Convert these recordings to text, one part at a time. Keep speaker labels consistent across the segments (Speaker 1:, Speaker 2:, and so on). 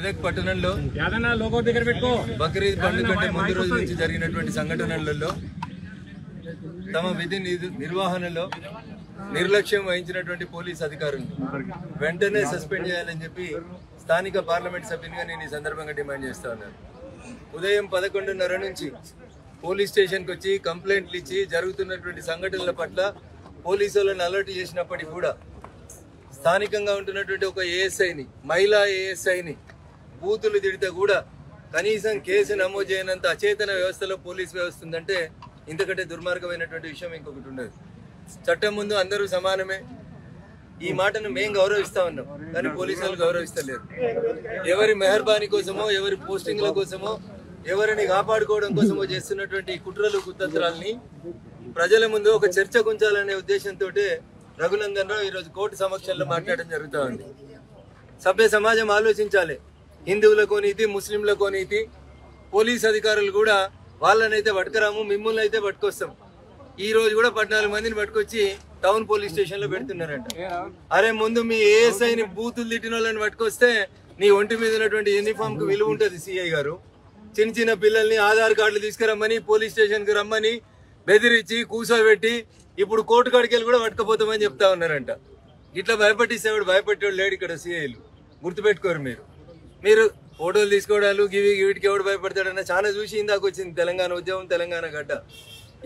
Speaker 1: మెదక్ పట్టణంలో బక్రీద్ పండుగ కంటే ముందు రోజు నుంచి జరిగినటువంటి సంఘటనలలో తమ విధి నిర్వహణలో నిర్లక్ష్యం వహించినటువంటి పోలీస్ అధికారులు వెంటనే సస్పెండ్ చేయాలని చెప్పి స్థానిక పార్లమెంట్ సభ్యునిగా నేను ఈ సందర్భంగా డిమాండ్ చేస్తా ఉన్నాను. ఉదయం 11:30 నుంచి పోలీస్ స్టేషన్కి వచ్చి కంప్లైంట్లు ఇచ్చి జరుగుతున్నటువంటి సంఘటనల పట్ల పోలీసులను అలర్ట్ చేసినప్పటికీ కూడా స్థానికంగా ఉంటున్నటువంటి ఒక ఏఎస్ఐని, మహిళా ఏఎస్ఐని బూతులు తిడితే కూడా కనీసం కేసు నమోదు చేయనంత అచేతన వ్యవస్థలో పోలీస్ వ్యవస్థ ఉందంటే ఇంతకంటే దుర్మార్గమైనటువంటి విషయం ఇంకొకటి ఉండదు. చట్టం ముందు అందరూ సమానమే. ఈ మాటను మేము గౌరవిస్తా ఉన్నాం, కానీ పోలీసులు గౌరవిస్తలేరు. ఎవరి మెహర్బానీ కోసమో, ఎవరి పోస్టింగ్ల కోసమో, ఎవరిని కాపాడుకోవడం కోసమో చేస్తున్నటువంటి కుట్రలు కుతంత్రాలని ప్రజల ముందు ఒక చర్చ గుంచాలనే ఉద్దేశంతో రఘునందన్ రావు ఈరోజు కోర్టు సమక్షంలో మాట్లాడడం జరుగుతూ ఉంది. సభ్య సమాజం ఆలోచించాలి. హిందువులకో నీతి, ముస్లింలకో నీతి. పోలీస్ అధికారులు కూడా వాళ్ళనైతే పట్టుకురాము, మిమ్మల్ని అయితే పట్టుకొస్తాం. ఈ రోజు కూడా 14 మందిని పట్టుకొచ్చి టౌన్ పోలీస్ స్టేషన్ లో పెడుతున్నారంట. అరే ముందు మీ ఏఎస్ఐని బూతులు తిట్టిన వాళ్ళని పట్టుకొస్తే నీ ఒంటి మీద ఉన్నటువంటి యూనిఫామ్ కు విలువ ఉంటుంది. సిఐ గారు చిన్న చిన్న పిల్లల్ని ఆధార్ కార్డులు తీసుకురమ్మని పోలీస్ స్టేషన్ కు రమ్మని బెదిరించి కూర్చోబెట్టి ఇప్పుడు కోర్టు కాడికి వెళ్ళి కూడా పట్టుకపోతామని చెప్తా ఉన్నారంట. ఇట్లా భయపట్టిస్తేవాడు భయపెట్టేవాడు లేడు ఇక్కడ. సిఐలు గుర్తుపెట్టుకోరు. మీరు ఫోటోలు తీసుకోవడాలు వీటికి ఎవడు భయపడతాడన్న చాలా చూసి ఇందాక వచ్చింది తెలంగాణ ఉద్యమం, తెలంగాణ గడ్డ.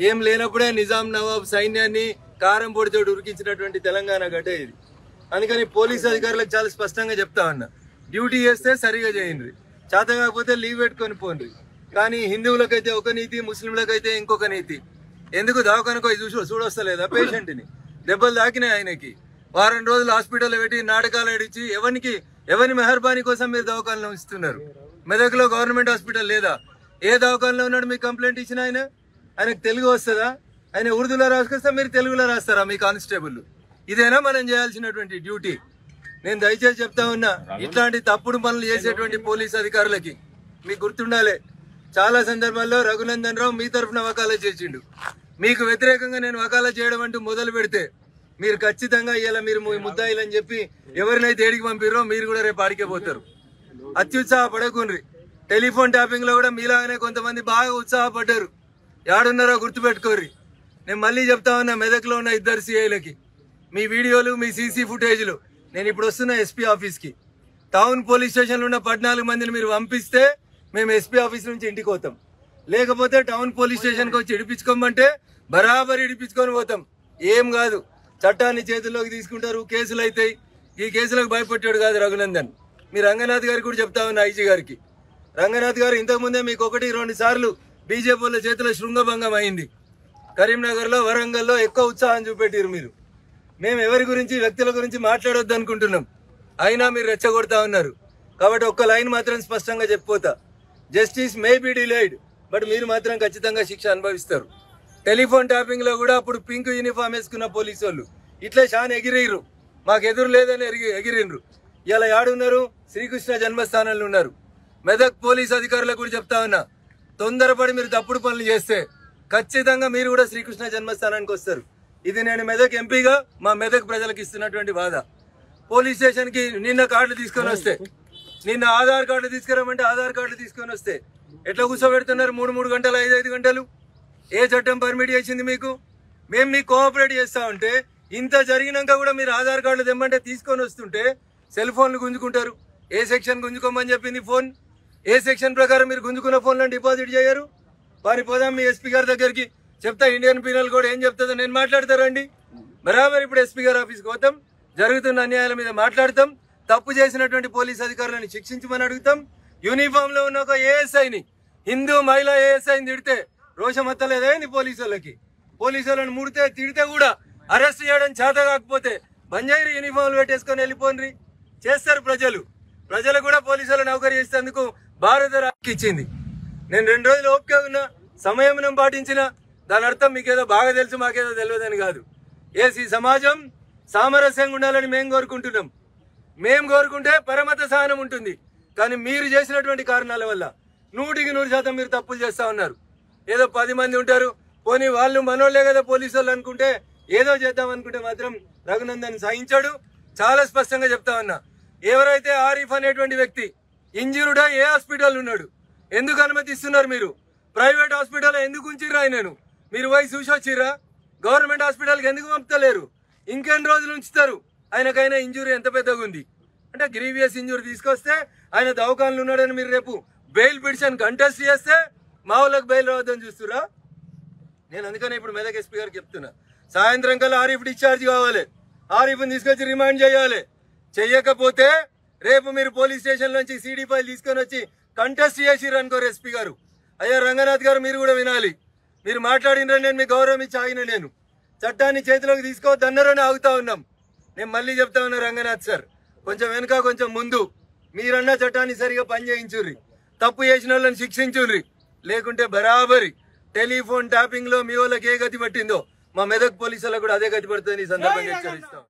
Speaker 1: ఏం లేనప్పుడే నిజాం నవాబ్ సైన్యాన్ని కారం పొడితో ఉరికించినటువంటి తెలంగాణ గడ్డ ఇది. అందుకని పోలీస్ అధికారులకు చాలా స్పష్టంగా చెప్తా ఉన్నా, డ్యూటీ చేస్తే సరిగా చేయండి, చేత కాకపోతే లీవ్ పెట్టుకొని పోండి. కానీ హిందువులకైతే ఒక నీతి, ముస్లింలకైతే ఇంకొక నీతి. ఎందుకు దవాఖానకు చూడొస్తలేదా పేషెంట్ని? దెబ్బలు తాకినాయి ఆయనకి. వారం రోజులు హాస్పిటల్లో పెట్టి నాటకాలు ఆడిచ్చి ఎవరి మెహర్బానీ కోసం మీరు దవాఖానలో ఇస్తున్నారు? మెదక్లో గవర్నమెంట్ హాస్పిటల్ లేదా? ఏ దవాఖానలో ఉన్నాడు మీకు కంప్లైంట్ ఇచ్చిన ఆయనకు తెలుగు వస్తుందా? ఆయన ఉర్దూలో రాసుకొస్తే మీరు తెలుగులో రాస్తారా మీ కానిస్టేబుల్? ఇదేనా మనం చేయాల్సినటువంటి డ్యూటీ? నేను దయచేసి చెప్తా ఉన్నా, ఇట్లాంటి తప్పుడు పనులు చేసేటువంటి పోలీస్ అధికారులకి మీకు గుర్తుండాలి, చాలా సందర్భాల్లో రఘునందన్ రావు మీ తరఫున వకాలా చేసిండు. మీకు వ్యతిరేకంగా నేను వకాలా చేయడం అంటూ మొదలు పెడితే మీరు ఖచ్చితంగా ఇలా మీరు ముద్దాయిలని చెప్పి ఎవరినైతే ఏడికి పంపిరో మీరు కూడా రేపు ఆడికే పోతారు. అత్యుత్సాహపడకుండ్రి. టెలిఫోన్ ట్యాపింగ్ లో కూడా మీలాగానే కొంతమంది బాగా ఉత్సాహపడ్డారు. యాడున్నారో గుర్తుపెట్టుకోర్రి. నేను మళ్ళీ చెప్తా ఉన్నా, మెదక్లో ఉన్న 2 సిఐలకి మీ వీడియోలు, మీ సీసీ ఫుటేజ్లు నేను ఇప్పుడు వస్తున్న ఎస్పీ ఆఫీస్కి, టౌన్ పోలీస్ స్టేషన్లో ఉన్న 14 మందిని మీరు పంపిస్తే మేము ఎస్పీ ఆఫీస్ నుంచి ఇంటికి పోతాం. లేకపోతే టౌన్ పోలీస్ స్టేషన్కి వచ్చి ఇడిపించుకోమంటే బరాబర్ ఇడిపించుకొని పోతాం. ఏం కాదు, చట్టాన్ని చేతుల్లోకి తీసుకుంటారు, కేసులు అవుతాయి. ఈ కేసులకు భయపడ్డాడు కాదు రఘునందన్. మీ రంగనాథ్ గారికి కూడా చెప్తా ఉన్నా, ఐజీ గారికి. రంగనాథ్ గారు ఇంతకుముందే మీకు 1-2 సార్లు బీజేపీ వాళ్ళ చేతిలో శృంగభంగం అయింది. కరీంనగర్లో, వరంగల్లో ఎక్కువ ఉత్సాహం చూపెట్టారు మీరు. మేము ఎవరి గురించి, వ్యక్తుల గురించి మాట్లాడొద్దు అనుకుంటున్నాం, అయినా మీరు రెచ్చగొడతా ఉన్నారు. కాబట్టి ఒక్క లైన్ మాత్రం స్పష్టంగా చెప్పిపోతా, justice may be delayed, but మీరు మాత్రం ఖచ్చితంగా శిక్ష అనుభవిస్తారు. టెలిఫోన్ ట్యాపింగ్ లో కూడా అప్పుడు పింక్ యూనిఫామ్ వేసుకున్న పోలీసు వాళ్ళు ఇట్లా చాలా ఎగిరిరు, మాకు ఎదురు లేదని ఎగిరిండ్రు. ఇలా యాడున్నారు? శ్రీకృష్ణ జన్మస్థానంలో ఉన్నారు. మెదక్ పోలీస్ అధికారులకు కూడా చెప్తా ఉన్నా, తొందరపడి మీరు తప్పుడు పనులు చేస్తే ఖచ్చితంగా మీరు కూడా శ్రీకృష్ణ జన్మస్థానానికి వస్తారు. ఇది నేను మెదక్ ఎంపీగా మా మెదక్ ప్రజలకు ఇస్తున్నటువంటి బాధ. పోలీస్ స్టేషన్ కి నిన్న కార్డులు తీసుకొని వస్తే, నిన్న ఆధార్ కార్డులు తీసుకురామంటే ఆధార్ కార్డులు తీసుకొని వస్తే ఎట్లా కూర్చోబెడుతున్నారు 3 గంటలు, 5 గంటలు? ఏ చట్టం పర్మిట్ చేసింది మీకు? మేము మీకు కోఆపరేట్ చేస్తా ఉంటే, ఇంత జరిగినాక కూడా మీరు ఆధార్ కార్డులు తెమ్మంటే తీసుకొని వస్తుంటే సెల్ ఫోన్లు గుంజుకుంటారు. ఏ సెక్షన్ గుంజుకోమని చెప్పింది ఫోన్? ఏ సెక్షన్ ప్రకారం మీరు గుంజుకున్న ఫోన్లను డిపాజిట్ చేయరు? వారి పోదాం మీ ఎస్పీ గారి దగ్గరికి, చెప్తా ఇండియన్ పీనల్ కోడ్ ఏం చెప్తుందో నేను మాట్లాడతారండి. బరాబర్ ఇప్పుడు ఎస్పీ గారి ఆఫీస్కి పోతాం, జరుగుతున్న అన్యాయాల మీద మాట్లాడతాం, తప్పు చేసినటువంటి పోలీస్ అధికారులను శిక్షించమని అడుగుతాం. యూనిఫామ్ లో ఉన్న ఒక ఏఎస్ఐని, హిందూ మహిళా ఏఎస్ఐని తిడితే రోషం ఎత్తలేదండి పోలీసులకి? పోలీసులను తిడితే కూడా అరెస్ట్ చేయడం చేత కాకపోతే బంజాయిరీ యూనిఫామ్లు పెట్టేసుకొని వెళ్ళిపోండి. చేస్తారు ప్రజలు కూడా పోలీసులను నౌకరీ చేసేందుకు భారత రాష్ట్రం ఇచ్చింది. నేను 2 రోజులు ఓపిక ఉన్నా, సమయం పాటించిన, దాని అర్థం మీకేదో బాగా తెలుసు మాకేదో తెలియదని కాదు. ఈ సమాజం సామరస్యంగా ఉండాలని మేము కోరుకుంటున్నాం. మేము కోరుకుంటే పరమత సహనం ఉంటుంది. కానీ మీరు చేసినటువంటి కారణాల వల్ల 100% మీరు తప్పులు చేస్తా ఉన్నారు. ఏదో 10 మంది ఉంటారు, పోనీ వాళ్ళు మనోళ్లే కదా పోలీసు వాళ్ళు అనుకుంటే ఏదో చేద్దాం అనుకుంటే మాత్రం రఘునందన్ సహించాడు. చాలా స్పష్టంగా చెప్తా ఉన్నా, ఎవరైతే ఆరిఫ్ అనేటువంటి వ్యక్తి ఇంజూర్డా ఏ హాస్పిటల్ ఉన్నాడు? ఎందుకు అనుమతిస్తున్నారు మీరు? ప్రైవేట్ హాస్పిటల్ ఎందుకు ఉంచిర్రా ఆయనను? మీరు పోయి చూసి వచ్చిర్రా? గవర్నమెంట్ హాస్పిటల్కి ఎందుకు పంపుతలేరు? ఇంకెన్ని రోజులు ఉంచుతారు? ఆయనకైనా ఇంజూరీ ఎంత పెద్దగా ఉంది అంటే గ్రీవియస్ ఇంజూరీ తీసుకొస్తే ఆయన దవాఖానలు ఉన్నాడని మీరు రేపు బెయిల్ పిటిషన్ కంటెస్ట్ చేస్తే మా వాళ్ళకి బెయిల్ రావద్దని చూస్తురా? నేను అందుకనే ఇప్పుడు మెదక్ ఎస్పీ గారికి చెప్తున్నా, సాయంత్రం కల్లా ఆరిఫ్ డిశ్చార్జ్ కావాలి, ఆరిఫ్ని తీసుకొచ్చి రిమాండ్ చేయాలి. చెయ్యకపోతే రేపు మీరు పోలీస్ స్టేషన్ నుంచి సీడీ ఫైల్ తీసుకొని వచ్చి కంటెస్ట్ చేసిర్రు అనుకోరు ఎస్పీ గారు. అయ్యా రంగనాథ్ గారు మీరు కూడా వినాలి, మీరు మాట్లాడినరా నేను మీకు గౌరవం ఇచ్చి ఆగిన, నేను చట్టాన్ని చేతిలోకి తీసుకోవద్దన్నారని ఆగుతా ఉన్నాం. నేను మళ్ళీ చెప్తా ఉన్నా రంగనాథ్ సార్, కొంచెం వెనుక కొంచెం ముందు మీరన్నా చట్టాన్ని సరిగా పని చేయించుర్రి, తప్పు చేసిన వాళ్ళని శిక్షించుర్రి. లేకుంటే బరాబరి టెలిఫోన్ ట్యాపింగ్ లో మీ వాళ్ళకి ఏ గతి పట్టిందో మా మెదక్ పోలీసులకు కూడా అదే గతి పడుతుంది. ఈ సందర్భంగా హెచ్చరిస్తాం.